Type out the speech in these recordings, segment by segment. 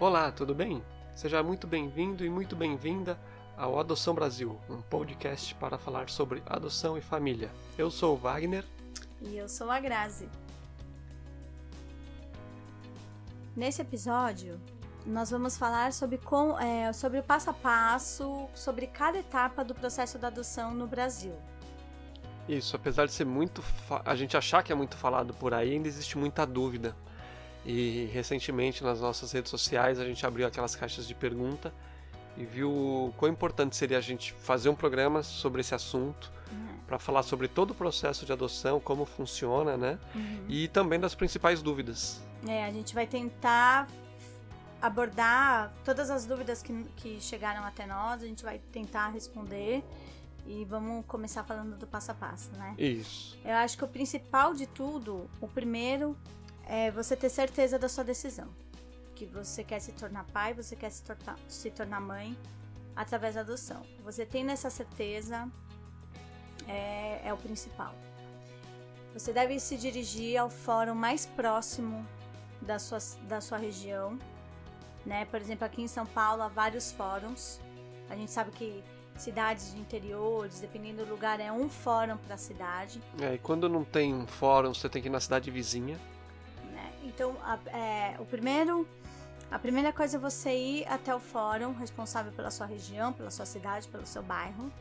Olá, tudo bem? Seja muito bem-vindo e muito bem-vinda ao Adoção Brasil, um podcast para falar sobre adoção e família. Eu sou o Wagner. E eu sou a Grazi. Nesse episódio, nós vamos falar sobre o passo a passo, sobre cada etapa do processo da adoção no Brasil. Isso, apesar de ser a gente achar que é muito falado por aí, ainda existe muita dúvida. E recentemente nas nossas redes sociais a gente abriu aquelas caixas de pergunta e viu quão importante seria a gente fazer um programa sobre esse assunto, para falar sobre todo o processo de adoção, como funciona, né? E também das principais dúvidas. A gente vai tentar abordar todas as dúvidas que chegaram até nós, a gente vai tentar responder e vamos começar falando do passo a passo, né? Isso. Eu acho que o principal de tudo, o primeiro, é você ter certeza da sua decisão. Que você quer se tornar pai, você quer se tornar mãe através da adoção. Você tendo essa certeza, é o principal. Você deve se dirigir ao fórum mais próximo da sua região, né? Por exemplo, aqui em São Paulo há vários fóruns. A gente sabe que cidades de interiores, dependendo do lugar, é um fórum para a cidade. E quando não tem um fórum, você tem que ir na cidade vizinha. Então, a primeira coisa é você ir até o fórum responsável pela sua região, pela sua cidade, pelo seu bairro.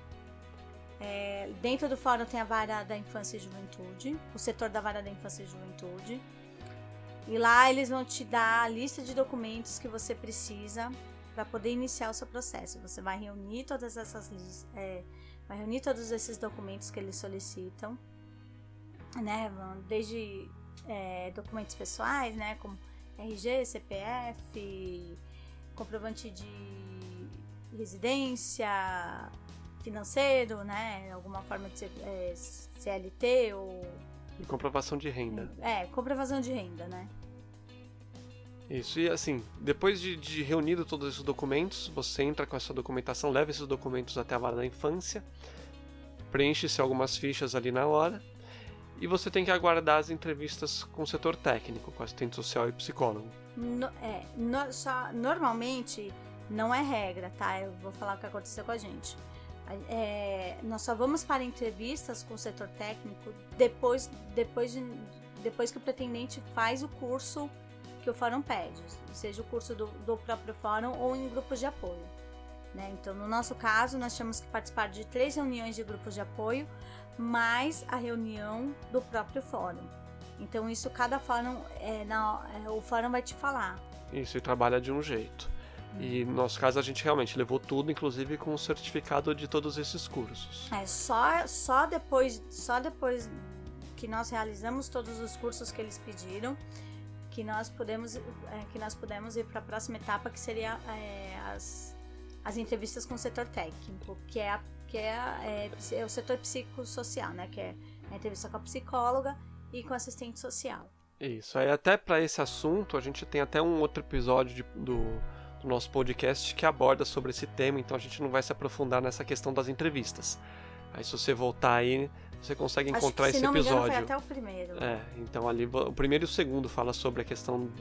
Dentro do fórum tem a Vara da Infância e Juventude, o setor da Vara da Infância e Juventude. E lá eles vão te dar a lista de documentos que você precisa para poder iniciar o seu processo. Você vai reunir todos esses documentos que eles solicitam, né? Desde documentos pessoais, né? Como RG, CPF, comprovante de residência, financeiro, né? Alguma forma de CLT ou... E comprovação de renda. Comprovação de renda, né? Isso, e assim, depois de reunido todos esses documentos, você entra com essa documentação, leva esses documentos até a Vara da Infância, preenche-se algumas fichas ali na hora, e você tem que aguardar as entrevistas com o setor técnico, com assistente social e psicólogo. Normalmente, não é regra, tá? Eu vou falar o que aconteceu com a gente. Nós só vamos para entrevistas com o setor técnico depois que o pretendente faz o curso que o fórum pede, seja o curso do próprio fórum ou em grupos de apoio, né? Então, no nosso caso, nós tínhamos que participar de 3 reuniões de grupos de apoio, mais a reunião do próprio fórum. Então, isso cada fórum, o fórum vai te falar. Isso, e trabalha de um jeito. E no nosso caso, a gente realmente levou tudo, inclusive com o certificado de todos esses cursos. Só depois que nós realizamos todos os cursos que eles pediram, que nós pudemos ir para a próxima etapa, que seria as entrevistas com o setor técnico, que é o setor psicossocial, né? Que é a entrevista com a psicóloga e com o assistente social. Isso, aí até para esse assunto, a gente tem até um outro episódio do nosso podcast que aborda sobre esse tema, então a gente não vai se aprofundar nessa questão das entrevistas. Aí se você voltar aí, você consegue encontrar esse episódio. Se não me engano, foi até o primeiro. Então ali o primeiro e o segundo fala sobre a questão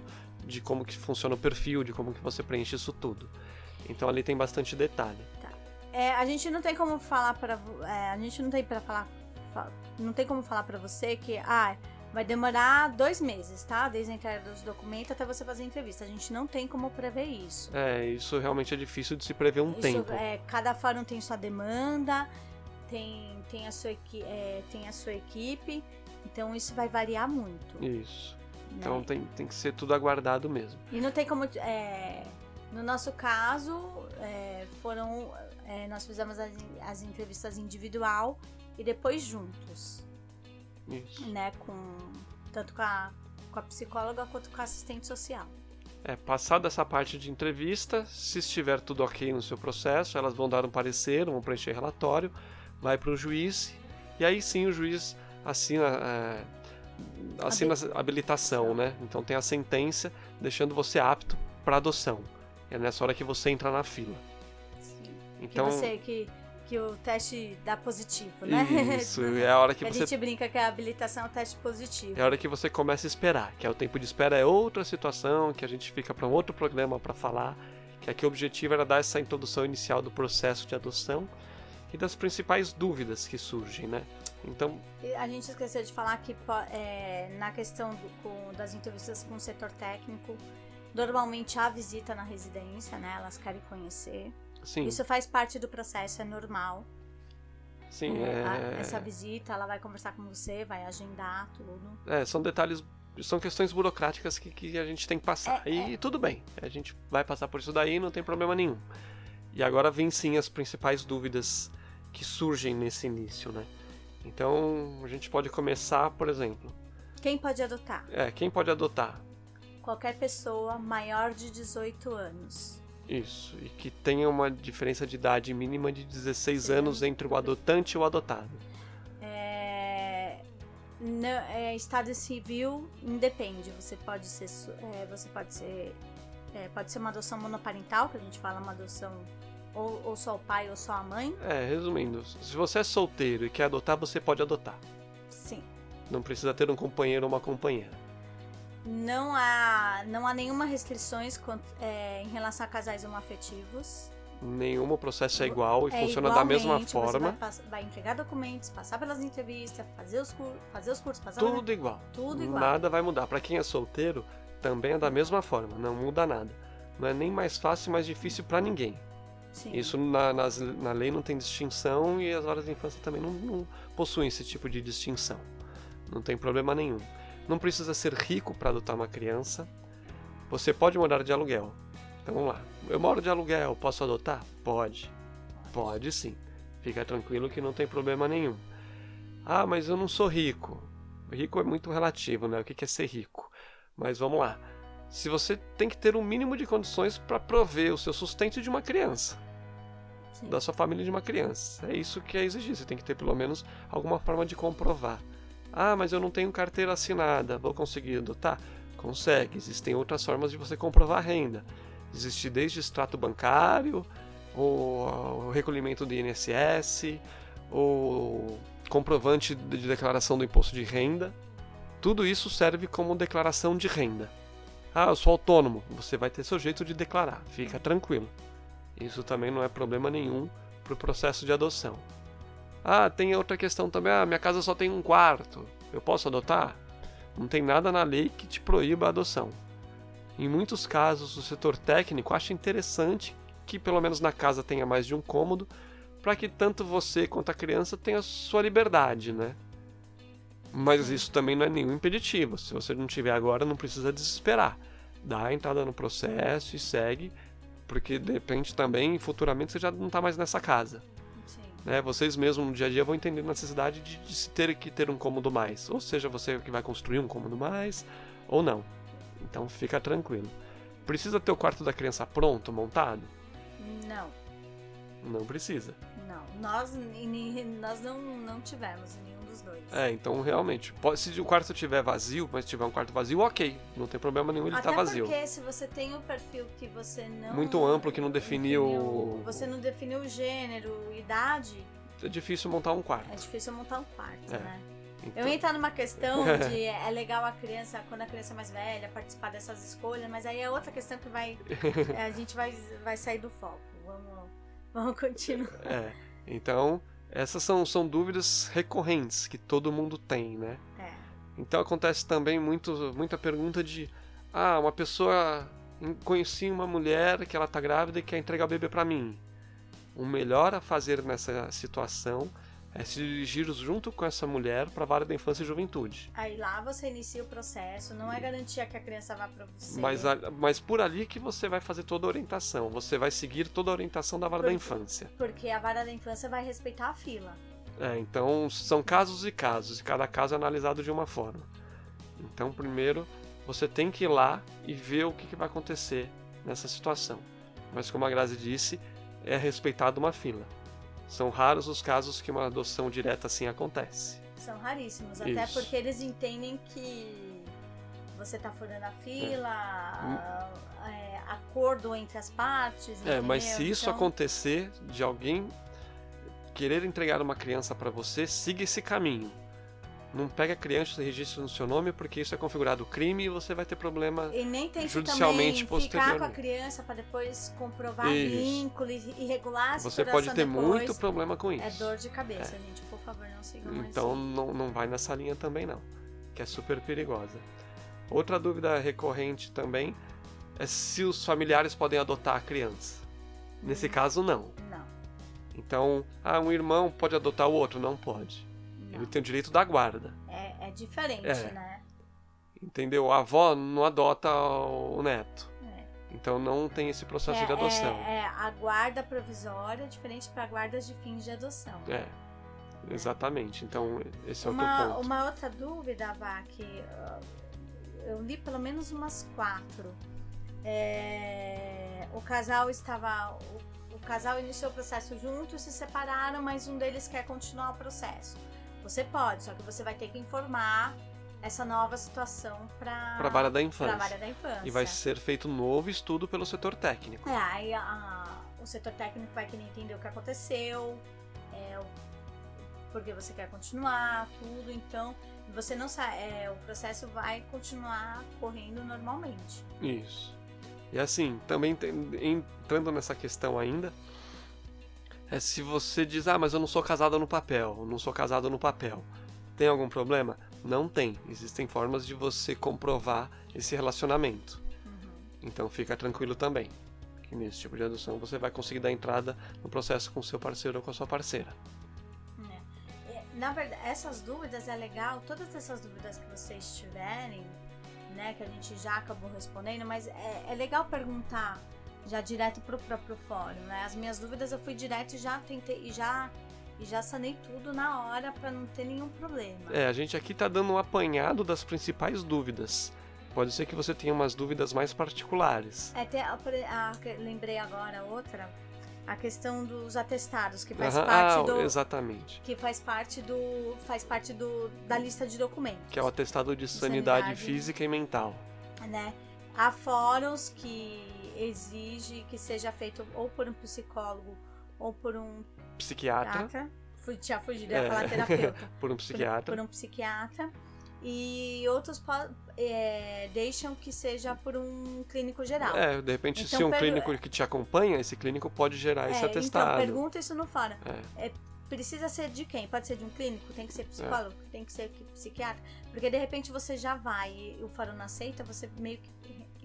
de como que funciona o perfil, de como que você preenche isso tudo. Então ali tem bastante detalhe. Tá. A gente não tem como falar não tem como falar para você que vai demorar 2 meses, tá? Desde a entrega dos documentos até você fazer a entrevista. A gente não tem como prever isso. Isso realmente é difícil de se prever um tempo. Cada fórum tem sua demanda, tem a sua equipe, então isso vai variar muito. Isso. Né? Então tem que ser tudo aguardado mesmo. E não tem como... no nosso caso, nós fizemos as entrevistas individual e depois juntos. Isso. Né? Tanto com a psicóloga quanto com a assistente social. Passada essa parte de entrevista, se estiver tudo ok no seu processo, elas vão dar um parecer, vão preencher relatório, vai para o juiz, e aí sim o juiz assina a habilitação, né? Então tem a sentença deixando você apto para adoção. É nessa hora que você entra na fila. Sim. Então... que o teste dá positivo, né? Isso, é a hora que A você... gente brinca que a habilitação é o teste positivo. É a hora que você começa a esperar, que é o tempo de espera é outra situação, que a gente fica para um outro programa para falar, que aqui o objetivo era dar essa introdução inicial do processo de adoção e das principais dúvidas que surgem, né? Então... A gente esqueceu de falar que na questão das entrevistas com o setor técnico, normalmente há visita na residência, né? Elas querem conhecer. Sim. Isso faz parte do processo, é normal. Sim, Essa visita, ela vai conversar com você, vai agendar tudo. São detalhes, são questões burocráticas que a gente tem que passar. E tudo bem, a gente vai passar por isso daí, não tem problema nenhum. E agora vem sim as principais dúvidas que surgem nesse início, né? Então, a gente pode começar, por exemplo... Quem pode adotar? Quem pode adotar? Qualquer pessoa maior de 18 anos. Isso, e que tenha uma diferença de idade mínima de 16 anos entre o adotante e o adotado. Estado civil independe. Pode ser uma adoção monoparental, que a gente fala uma adoção ou só o pai ou só a mãe. Resumindo, se você é solteiro e quer adotar, você pode adotar. Sim. Não precisa ter um companheiro ou uma companheira. Não há nenhuma restrições em relação a casais homoafetivos. Nenhum processo é igual e funciona da mesma forma. Você vai entregar documentos, passar pelas entrevistas, fazer os cursos, Tudo igual. Tudo igual. Nada vai mudar. Para quem é solteiro, também é da mesma forma. Não muda nada. Não é nem mais fácil, mais difícil para ninguém. Sim. Isso na lei não tem distinção e as horas de infância também não possuem esse tipo de distinção. Não tem problema nenhum. Não precisa ser rico para adotar uma criança. Você pode morar de aluguel. Então vamos lá. Eu moro de aluguel, posso adotar? Pode. Pode sim. Fica tranquilo que não tem problema nenhum. Ah, mas eu não sou rico. Rico é muito relativo, né? O que é ser rico? Mas vamos lá. Se você tem que ter um mínimo de condições para prover o seu sustento de uma criança. Sim. Da sua família de uma criança. É isso que é exigir. Você tem que ter pelo menos alguma forma de comprovar. Ah, mas eu não tenho carteira assinada, vou conseguir adotar? Consegue, existem outras formas de você comprovar a renda. Existe desde extrato bancário, o recolhimento do INSS, o comprovante de declaração do imposto de renda. Tudo isso serve como declaração de renda. Ah, eu sou autônomo, você vai ter seu jeito de declarar, fica tranquilo. Isso também não é problema nenhum para o processo de adoção. Ah, tem outra questão também. Ah, minha casa só tem um quarto. Eu posso adotar? Não tem nada na lei que te proíba a adoção. Em muitos casos, o setor técnico acha interessante que pelo menos na casa tenha mais de um cômodo, para que tanto você quanto a criança tenha sua liberdade, né? Mas isso também não é nenhum impeditivo. Se você não tiver agora, não precisa desesperar. Dá a entrada no processo e segue, porque de repente também, futuramente, você já não está mais nessa casa. Né, vocês mesmos no dia a dia vão entender a necessidade de se ter que ter um cômodo mais. Ou seja, você que vai construir um cômodo mais, ou não. Então fica tranquilo. Precisa ter o quarto da criança pronto, montado? Não. Não precisa. Não. Nós não tivemos nenhum dos dois. Então realmente, se o quarto estiver vazio, mas tiver um quarto vazio, ok. Não tem problema nenhum ele estar vazio. Até porque se você tem um perfil que você não... Muito amplo, que não definiu... Você não definiu gênero, idade... É difícil montar um quarto. É difícil montar um quarto, né? Então... Eu ia entrar numa questão de é legal a criança, quando a criança é mais velha, participar dessas escolhas, mas aí é outra questão que a gente vai sair do foco. Vamos continuar. Então, essas são dúvidas recorrentes que todo mundo tem, né? Então acontece também muita pergunta de uma pessoa... Conheci uma mulher que ela tá grávida e quer entregar o bebê para mim. O melhor a fazer nessa situação é se dirigir junto com essa mulher para a vara da infância e juventude. Aí lá você inicia o processo, não é garantia que a criança vá para você. Mas por ali que você vai fazer toda a orientação, você vai seguir toda a orientação da vara da infância. Porque a vara da infância vai respeitar a fila. Então são casos e casos, e cada caso é analisado de uma forma. Então primeiro você tem que ir lá e ver o que vai acontecer nessa situação. Mas como a Grazi disse, é respeitada uma fila. São raros os casos que uma adoção direta assim acontece. São raríssimos, até porque eles entendem que você está furando a fila, acordo entre as partes. Mas se isso acontecer de alguém querer entregar uma criança para você, siga esse caminho. Não pega a criança e registre no seu nome, porque isso é configurado crime e você vai ter problema E nem tente judicialmente também ficar com a posteriormente. criança para depois comprovar Isso. vínculo e regular a Você situação pode ter depois. muito problema com isso. É dor de cabeça, gente. Por favor, não sigam mais Então isso. não vai nessa linha também não, que é super perigosa. Outra dúvida recorrente também é se os familiares podem adotar a criança. Nesse caso, não. Não. Então, um irmão pode adotar o outro? Não pode. Não. Ele tem o direito da guarda. É diferente, É. né? Entendeu? A avó não adota o neto. É. Então não tem esse processo de adoção. É a guarda provisória diferente para guardas de fins de adoção. Exatamente. Então esse é outro ponto. Uma outra dúvida, Vá, que eu li pelo menos umas 4. O casal iniciou o processo juntos, se separaram, mas um deles quer continuar o processo. Você pode, só que você vai ter que informar essa nova situação para a vara da infância. infância. E vai ser feito um novo estudo pelo setor técnico. Aí o setor técnico vai querer entender o que aconteceu, porque você quer continuar, tudo. Então, você não sabe, o processo vai continuar correndo normalmente. Isso. E assim, também entrando nessa questão ainda, se você diz, mas eu não sou casado no papel, tem algum problema? Não tem. Existem formas de você comprovar esse relacionamento. Então fica tranquilo também, que nesse tipo de adoção você vai conseguir dar entrada no processo com o seu parceiro ou com a sua parceira. Na verdade, essas dúvidas é legal, todas essas dúvidas que vocês tiverem, né, que a gente já acabou respondendo, mas é legal perguntar já direto pro próprio fórum, né? As minhas dúvidas eu fui direto e já tentei e já sanei tudo na hora para não ter nenhum problema. A gente aqui tá dando um apanhado das principais dúvidas. Pode ser que você tenha umas dúvidas mais particulares. Lembrei agora outra, a questão dos atestados, que faz exatamente. Que faz parte da lista de documentos. Que é o atestado de sanidade física e mental. Né? Há fóruns que exige que seja feito ou por um psicólogo ou por um psiquiatra. Já fugi, ia falar terapeuta. Por um psiquiatra. Por um psiquiatra. E outros deixam que seja por um clínico geral. De repente, então, se um clínico que te acompanha, esse clínico pode gerar esse atestado. Então, pergunta isso no fórum. Precisa ser de quem? Pode ser de um clínico? Tem que ser psicólogo? Tem que ser psiquiatra? Porque, de repente, você já vai e o fórum não aceita, você meio que,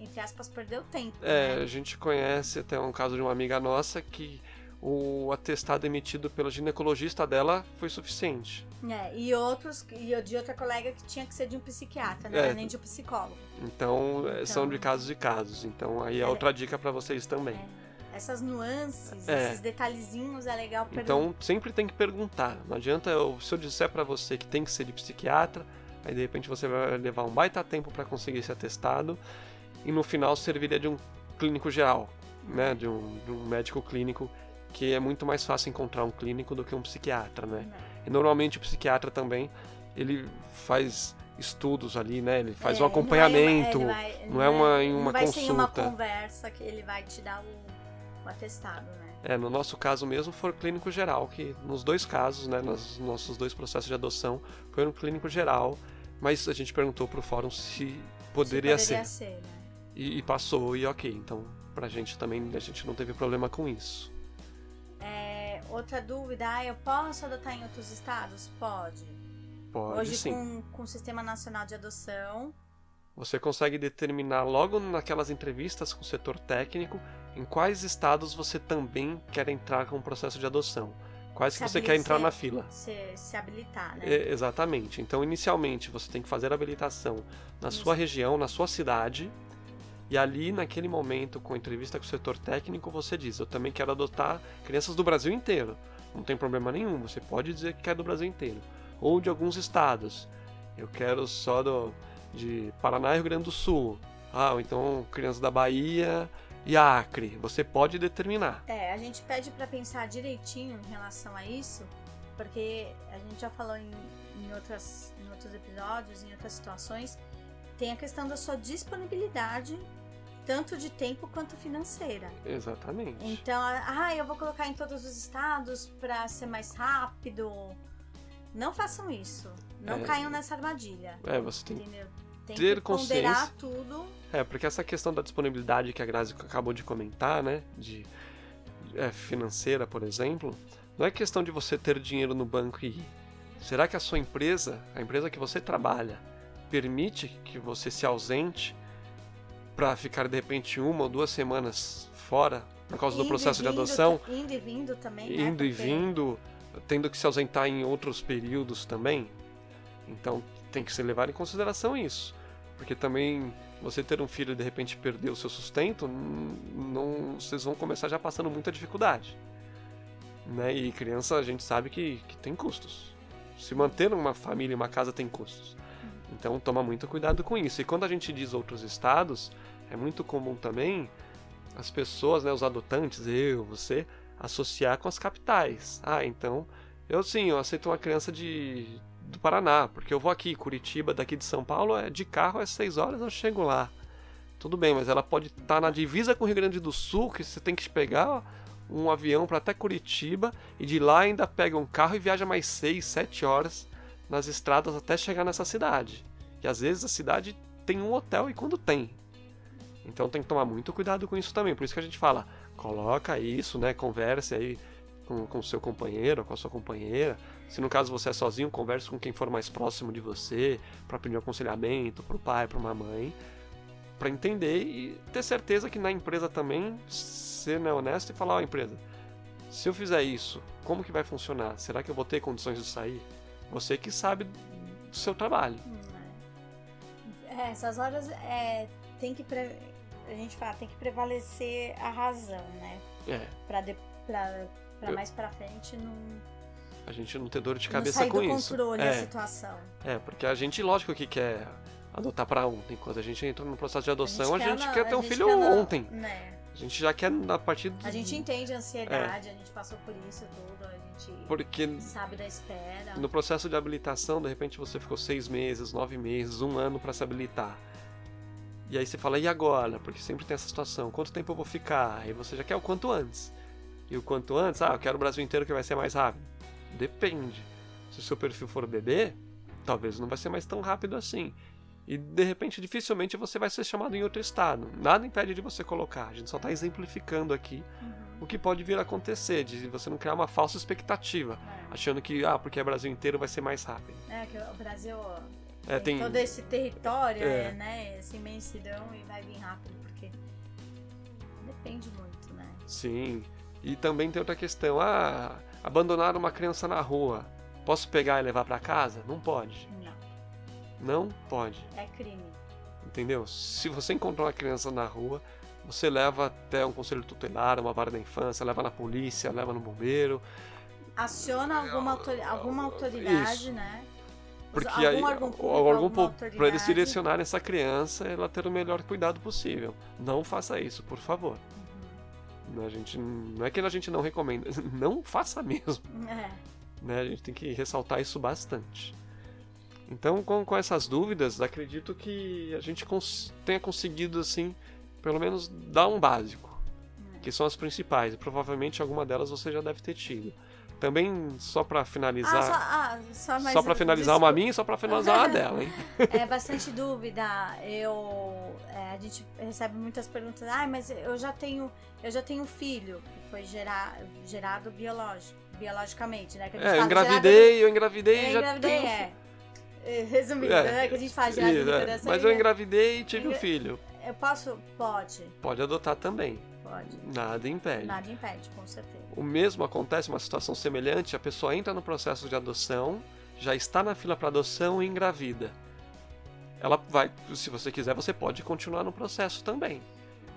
entre aspas, perdeu tempo. Né? A gente conhece até um caso de uma amiga nossa que o atestado emitido pelo ginecologista dela foi suficiente. E de outra colega que tinha que ser de um psiquiatra, não era nem de um psicólogo. Então, são de casos e casos. Então, aí é outra dica para vocês também. Essas nuances, esses detalhezinhos é legal perguntar. Então, sempre tem que perguntar. Não adianta se eu disser para você que tem que ser de psiquiatra, aí de repente você vai levar um baita tempo para conseguir esse atestado e no final serviria de um clínico geral, né? De um médico clínico, que é muito mais fácil encontrar um clínico do que um psiquiatra, né? E normalmente o psiquiatra também, ele faz estudos ali, né? Ele faz um acompanhamento, não é uma consulta. Não vai ser em uma conversa que ele vai te dar o atestado, né? No nosso caso mesmo foi o clínico geral, que nos dois casos, né, nos nossos 2 processos de adoção, foi um clínico geral, mas a gente perguntou pro fórum se poderia ser. Né? E passou, e ok. Então, pra gente também, a gente não teve problema com isso. Outra dúvida, eu posso adotar em outros estados? Pode. Pode, hoje, sim. Com o Sistema Nacional de Adoção, você consegue determinar logo naquelas entrevistas com o setor técnico em quais estados você também quer entrar com o processo de adoção. Quais que você quer entrar na fila. Se habilitar, né? Exatamente. Então, inicialmente, você tem que fazer a habilitação na sua região, na sua cidade. E ali, naquele momento, com a entrevista com o setor técnico, você diz, eu também quero adotar crianças do Brasil inteiro. Não tem problema nenhum, você pode dizer que quer do Brasil inteiro. Ou de alguns estados. Eu quero só de Paraná e Rio Grande do Sul. Ou então crianças da Bahia e Acre. Você pode determinar. A gente pede para pensar direitinho em relação a isso, porque a gente já falou em outros episódios, em outras situações, tem a questão da sua disponibilidade tanto de tempo quanto financeira. Exatamente. Então, eu vou colocar em todos os estados para ser mais rápido. Não façam isso. Não caiam nessa armadilha. Você tem entendeu? Tem ter que consciência. ponderar tudo. Porque essa questão da disponibilidade que a Grazi acabou de comentar, né, financeira, por exemplo, não é questão de você ter dinheiro no banco e ir. Será que a sua empresa, a empresa que você trabalha, permite que você se ausente para ficar de repente 1 ou 2 semanas fora por causa do processo de adoção? Indo e vindo também, né? Indo e vindo, tendo que se ausentar em outros períodos também. Então tem que se levar em consideração isso. Porque também você ter um filho e de repente perder o seu sustento, vocês vão começar já passando muita dificuldade. Né? E criança a gente sabe que tem custos. Se manter uma família e uma casa tem custos. Então toma muito cuidado com isso. E quando a gente diz outros estados, é muito comum também as pessoas, né, os adotantes, você, associar com as capitais. Então, eu aceito uma criança do Paraná, porque eu vou aqui, Curitiba, daqui de São Paulo, de carro 6 horas eu chego lá. Tudo bem, mas ela pode estar na divisa com o Rio Grande do Sul, que você tem que pegar um avião para até Curitiba, e de lá ainda pega um carro e viaja mais 6, 7 horas nas estradas até chegar nessa cidade. E às vezes a cidade tem um hotel, e quando tem. Então tem que tomar muito cuidado com isso também. Por isso que a gente fala, coloca isso, né? Converse aí com o seu companheiro ou com a sua companheira. Se no caso você é sozinho, converse com quem for mais próximo de você, para pedir um aconselhamento pro pai, pra uma mãe, para entender e ter certeza que na empresa também ser, né, honesto e falar, empresa, se eu fizer isso, como que vai funcionar? Será que eu vou ter condições de sair? Você que sabe do seu trabalho. Essas horas tem que a gente fala, tem que prevalecer a razão, né? Pra mais pra frente a gente não ter dor de cabeça com isso. Não sair do controle da situação. Porque a gente, lógico que quer adotar pra ontem. Quando a gente entra no processo de adoção, a gente quer ter um filho ontem. Né? A gente já quer a partir A gente entende a ansiedade, a gente passou por isso tudo, a gente sabe da espera. No processo de habilitação, de repente você ficou 6 meses, 9 meses, 1 ano pra se habilitar. E aí você fala, e agora? Porque sempre tem essa situação, quanto tempo eu vou ficar? Aí você já quer o quanto antes. E o quanto antes, eu quero o Brasil inteiro que vai ser mais rápido. Depende. Se o seu perfil for bebê, talvez não vai ser mais tão rápido assim. E de repente, dificilmente você vai ser chamado em outro estado. Nada impede de você colocar. A gente só está exemplificando aqui o que pode vir a acontecer, de você não criar uma falsa expectativa, achando que, porque é Brasil inteiro vai ser mais rápido. Que o Brasil tem todo esse território, né, essa imensidão e vai vir rápido, porque depende muito, né? Sim. E também tem outra questão, abandonar uma criança na rua, posso pegar e levar para casa? Não pode. Não pode. É crime. Entendeu? Se você encontrar uma criança na rua, você leva até um conselho tutelar, uma vara da infância, leva na polícia, leva no bombeiro. Aciona alguma autoridade, isso. Né? Porque aí, para eles direcionarem essa criança, ela ter o melhor cuidado possível. Não faça isso, por favor. Não é que a gente não recomenda, não faça mesmo. Né? A gente tem que ressaltar isso bastante. Então, com essas dúvidas, acredito que a gente tenha conseguido, assim, pelo menos dar um básico, que são as principais, e provavelmente alguma delas você já deve ter tido. Também, só para finalizar, só para finalizar uma minha e só para finalizar uma dela, hein? Bastante dúvida. A gente recebe muitas perguntas. Mas eu já tenho filho que foi gerado biologicamente, né? Que a gente eu engravidei, Resumindo, né? Que a gente faz gerado no coração. Mas eu engravidei e tive um filho. Eu posso? Pode. Pode adotar também. Pode. Nada impede. Nada impede, com certeza. O mesmo acontece, uma situação semelhante, a pessoa entra no processo de adoção, já está na fila para adoção e engravida. Ela vai, se você quiser, você pode continuar no processo também.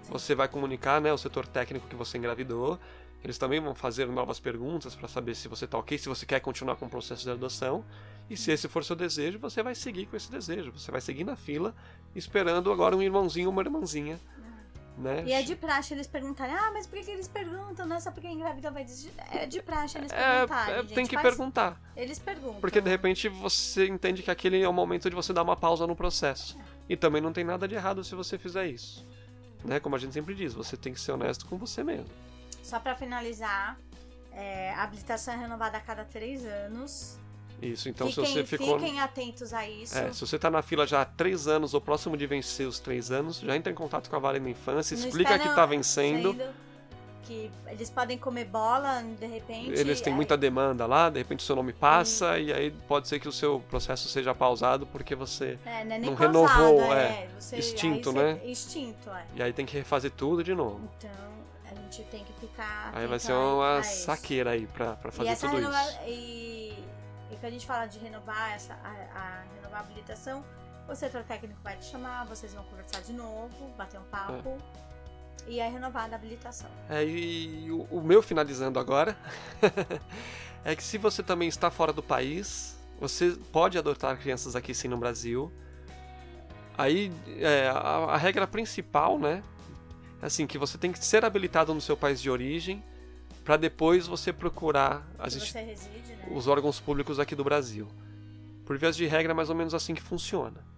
Sim. Você vai comunicar, né, o setor técnico que você engravidou, eles também vão fazer novas perguntas para saber se você está ok, se você quer continuar com o processo de adoção, e se esse for seu desejo, você vai seguir com esse desejo, você vai seguir na fila, esperando agora um irmãozinho ou uma irmãzinha. Né? E é de praxe eles perguntarem, mas por que eles perguntam? Não é só porque engravidou vai desistir. É de praxe eles perguntarem. Tem que perguntar. Eles perguntam. Porque de repente você entende que aquele é o momento de você dar uma pausa no processo. E também não tem nada de errado se você fizer isso. né, como a gente sempre diz, você tem que ser honesto com você mesmo. Só para finalizar, a habilitação é renovada a cada 3 anos. Isso, então se você ficou... Fiquem atentos a isso. Se você tá na fila já há 3 anos, ou próximo de vencer os 3 anos, já entra em contato com a Vara da Infância, explica que tá vencendo. Que eles podem comer bola, de repente... Eles têm muita demanda lá, de repente o seu nome passa, e aí pode ser que o seu processo seja pausado porque você não renovou, extinto, né? Extinto, E aí tem que refazer tudo de novo. Então, a gente tem que ficar... Aí vai ser uma saqueira aí pra fazer tudo isso. E quando a gente fala de renovar renovar a habilitação, o setor técnico vai te chamar, vocês vão conversar de novo, bater um papo... E é renovada a habilitação. E o meu finalizando agora é que se você também está fora do país, você pode adotar crianças aqui sim no Brasil. Aí a regra principal, né, é assim, que você tem que ser habilitado no seu país de origem para depois você procurar os órgãos públicos aqui do Brasil. Por vias de regra é mais ou menos assim que funciona.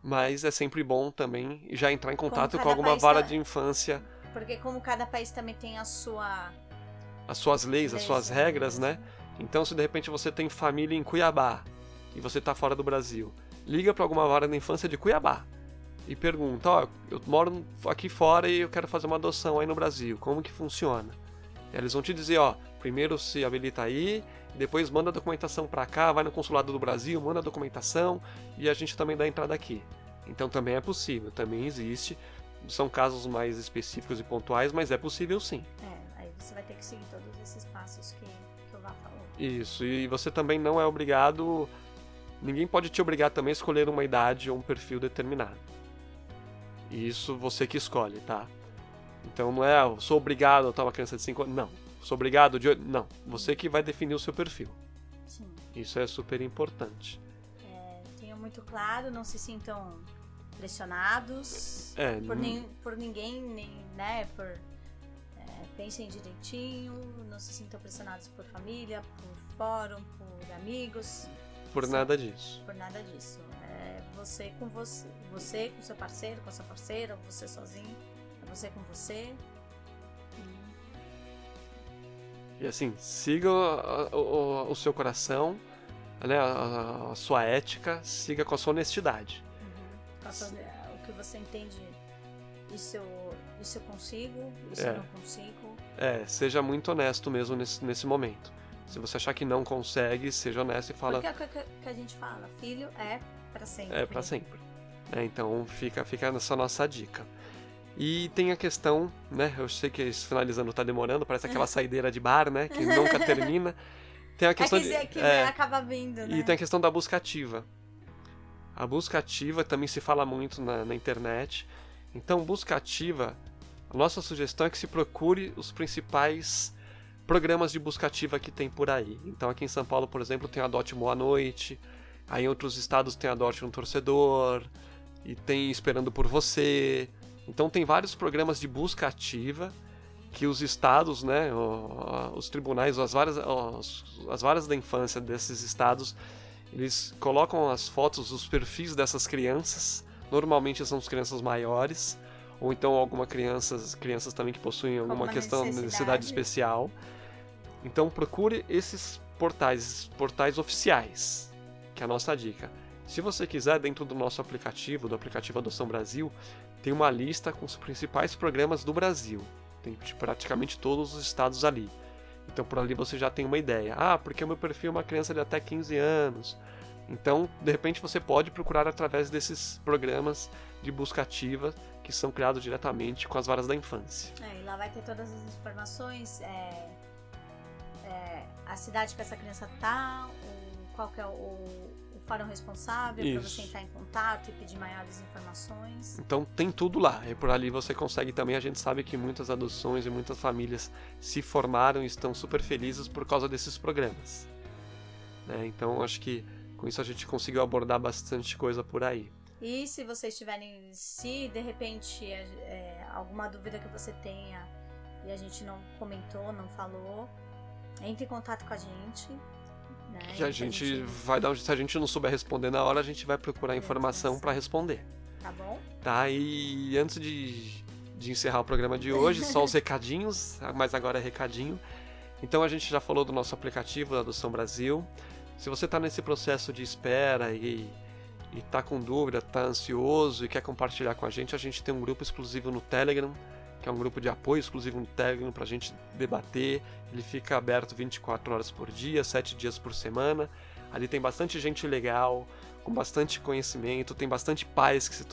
Mas é sempre bom também já entrar em contato com alguma vara de infância. Porque como cada país também tem as suas leis, as suas regras, né? Então se de repente você tem família em Cuiabá e você está fora do Brasil, liga para alguma vara da infância de Cuiabá e pergunta, eu moro aqui fora e eu quero fazer uma adoção aí no Brasil, como que funciona? E eles vão te dizer, primeiro se habilita aí, depois manda a documentação para cá, vai no consulado do Brasil, manda a documentação e a gente também dá a entrada aqui. Então também é possível, também existe. São casos mais específicos e pontuais, mas é possível sim. Aí você vai ter que seguir todos esses passos que o Vá falou. Isso, e você também não é obrigado, ninguém pode te obrigar também a escolher uma idade ou um perfil determinado. Isso você que escolhe, tá? Então não é, eu sou obrigado a adotar uma criança de 5 anos, não. Sou obrigado de... Não, você que vai definir o seu perfil. Sim. Isso é super importante. Tenham muito claro, não se sintam pressionados por ninguém, né? Pensem direitinho, não se sintam pressionados por família, por fórum, por amigos. Por nada disso. Por nada disso. Você com seu parceiro, com a sua parceira, ou você sozinho, você com você. E assim, siga o seu coração, né, a sua ética, siga com a sua honestidade. O que você entende, isso eu consigo, isso eu não consigo. Seja muito honesto mesmo nesse momento. Se você achar que não consegue, seja honesto e fala... Porque é o que a gente fala, filho é pra sempre. É pra sempre. Então fica nessa nossa dica. E tem a questão, né? Eu sei que finalizando tá demorando, parece aquela saideira de bar, né? Que nunca termina. Tem a questão que acaba vindo, né? E tem a questão da busca ativa. A busca ativa também se fala muito na internet. Então, busca ativa, a nossa sugestão é que se procure os principais programas de busca ativa que tem por aí. Então, aqui em São Paulo, por exemplo, tem Adote Boa Noite. Aí em outros estados tem Adote um Torcedor. E tem Esperando por Você. Então tem vários programas de busca ativa que os estados, né, os tribunais, as varas da infância desses estados, eles colocam as fotos, os perfis dessas crianças. Normalmente são as crianças maiores, ou então algumas crianças também que possuem alguma necessidade especial. Então procure esses portais oficiais, que é a nossa dica. Se você quiser, dentro do nosso aplicativo, do aplicativo Adoção Brasil, tem uma lista com os principais programas do Brasil. Tem praticamente todos os estados ali. Então por ali você já tem uma ideia. Porque o meu perfil é uma criança de até 15 anos. Então, de repente, você pode procurar através desses programas de busca ativa que são criados diretamente com as varas da infância. E lá vai ter todas as informações, a cidade que essa criança tá, qual que é o fórum responsável para você entrar em contato e pedir maiores informações. Então tem tudo lá, e por ali você consegue também. A gente sabe que muitas adoções e muitas famílias se formaram e estão super felizes por causa desses programas. Então acho que com isso a gente conseguiu abordar bastante coisa por aí. E se vocês tiverem, se de repente alguma dúvida que você tenha e a gente não comentou, não falou, entre em contato com a gente. Que a gente vai dar, se a gente não souber responder na hora, a gente vai procurar informação para responder. Tá bom? Tá, e antes de encerrar o programa de hoje, só os recadinhos, mas agora é recadinho. Então a gente já falou do nosso aplicativo da Adoção Brasil. Se você está nesse processo de espera e está com dúvida, está ansioso e quer compartilhar com a gente tem um grupo exclusivo no Telegram, que é um grupo de apoio exclusivo no Telegram para a gente debater. Ele fica aberto 24 horas por dia, 7 dias por semana. Ali tem bastante gente legal, com bastante conhecimento, tem bastante pais que se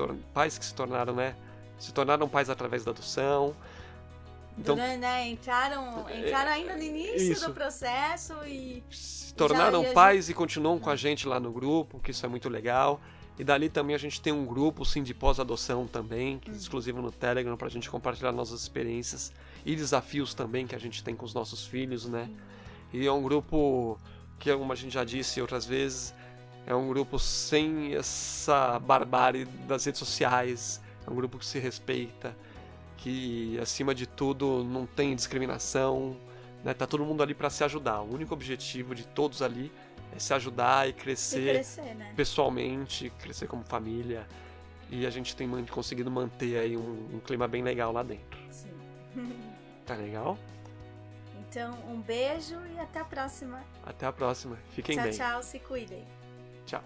tornaram, né? Se tornaram pais através da adoção. Então, entraram ainda no início do processo e se tornaram pais e continuam com a gente lá no grupo, que isso é muito legal. E dali também a gente tem um grupo, sim, de pós-adoção também, que é exclusivo no Telegram, pra gente compartilhar nossas experiências e desafios também que a gente tem com os nossos filhos, né? E é um grupo que, como a gente já disse outras vezes, é um grupo sem essa barbárie das redes sociais, é um grupo que se respeita, que acima de tudo não tem discriminação, né? Tá todo mundo ali para se ajudar. O único objetivo de todos ali é se ajudar e crescer, né? Pessoalmente, crescer como família. E a gente tem conseguido manter aí um clima bem legal lá dentro. Sim. Tá legal? Então, um beijo e até a próxima. Até a próxima. Fiquem bem. Tchau, tchau. Se cuidem. Tchau.